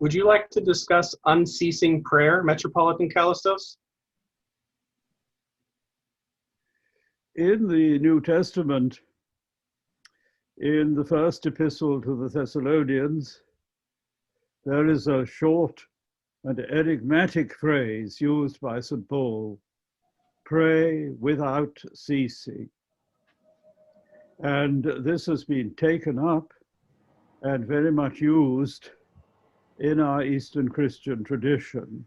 Would you like to discuss unceasing prayer, Metropolitan Kallistos? In the New Testament, in the first epistle to the Thessalonians, there is a short and enigmatic phrase used by St. Paul, pray without ceasing. And this has been taken up and very much used in our Eastern Christian tradition.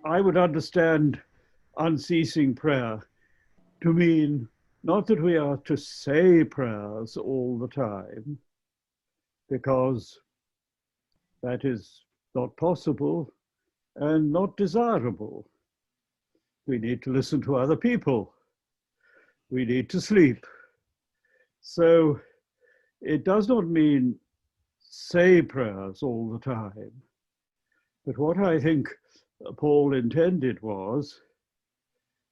I would understand unceasing prayer to mean not that we are to say prayers all the time, because that is not possible and not desirable. We need to listen to other people. We need to sleep. So it does not mean say prayers all the time. But what I think Paul intended was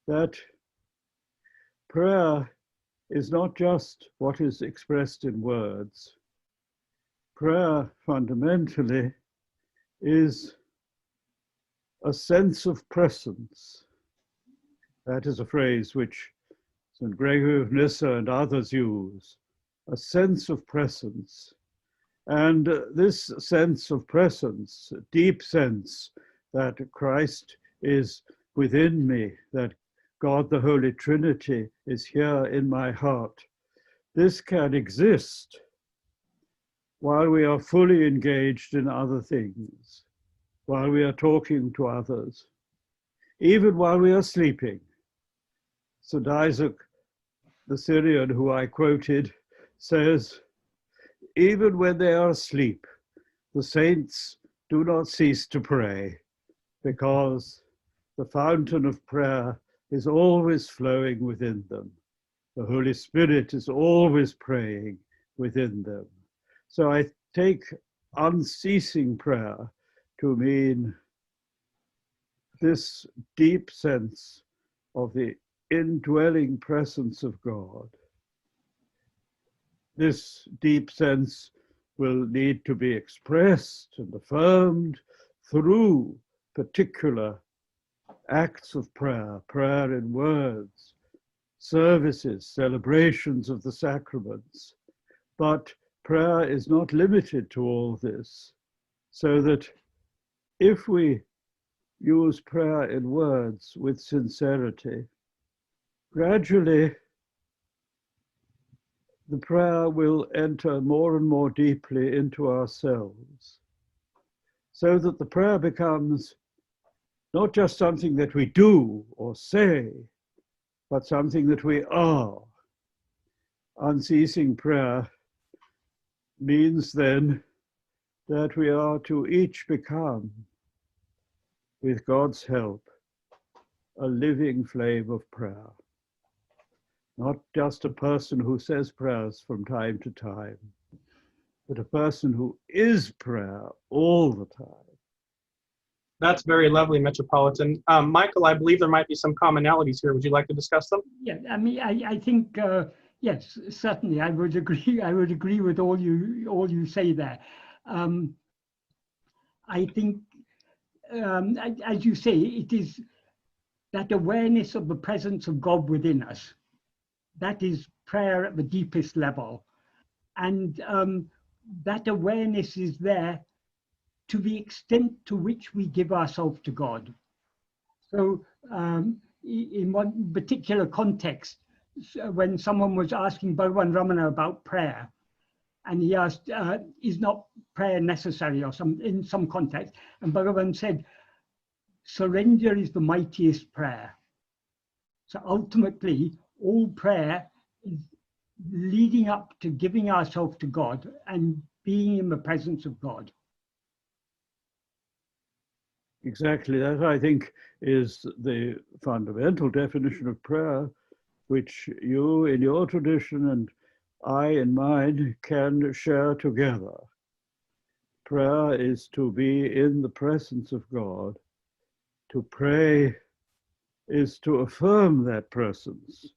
that prayer is not just what is expressed in words. Prayer fundamentally is a sense of presence. That is a phrase which St. Gregory of Nyssa and others use, a sense of presence. And this sense of presence, a deep sense that Christ is within me, that God the Holy Trinity is here in my heart, this can exist while we are fully engaged in other things, while we are talking to others, even while we are sleeping. St. Isaac, the Syrian who I quoted, says, even when they are asleep, the saints do not cease to pray, because the fountain of prayer is always flowing within them. The Holy Spirit is always praying within them. So I take unceasing prayer to mean this deep sense of the indwelling presence of God. This deep sense will need to be expressed and affirmed through particular acts of prayer, prayer in words, services, celebrations of the sacraments. But prayer is not limited to all this, so that if we use prayer in words with sincerity, gradually the prayer will enter more and more deeply into ourselves, so that the prayer becomes not just something that we do or say, but something that we are. Unceasing prayer means then that we are to each become, with God's help, a living flame of prayer. Not just a person who says prayers from time to time, but a person who is prayer all the time. That's very lovely, Metropolitan. Michael, I believe there might be some commonalities here. Would you like to discuss them? Yeah, I mean, I think yes, certainly, I would agree. I would agree with all you say there. I think, as you say, it is that awareness of the presence of God within us. That is prayer at the deepest level, and that awareness is there to the extent to which we give ourselves to God. So in one particular context, when someone was asking Bhagavan Ramana about prayer, and he asked, is not prayer necessary or in some context? And Bhagavan said, surrender is the mightiest prayer. So ultimately, all prayer is leading up to giving ourselves to God and being in the presence of God. Exactly, that I think is the fundamental definition of prayer, which you in your tradition and I in mine can share together. Prayer is to be in the presence of God. To pray is to affirm that presence,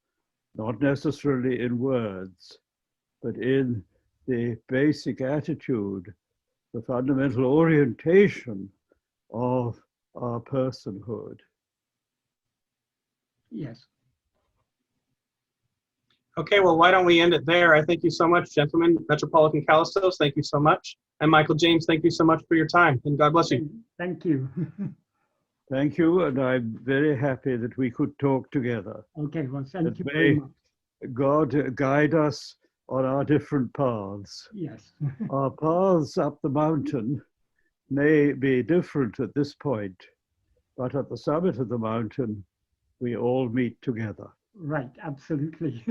not necessarily in words, but in the basic attitude the fundamental orientation of our personhood. Yes. Okay, well, why don't we end it there? I thank you so much, gentlemen. Metropolitan Kallistos, thank you so much. And Michael James, thank you so much for your time, and God bless you. Thank you. Thank you, and I'm very happy that we could talk together. Okay, well, thank you That very may much. God guide us on our different paths. Yes. Our paths up the mountain may be different at this point, but at the summit of the mountain, we all meet together. Right, absolutely.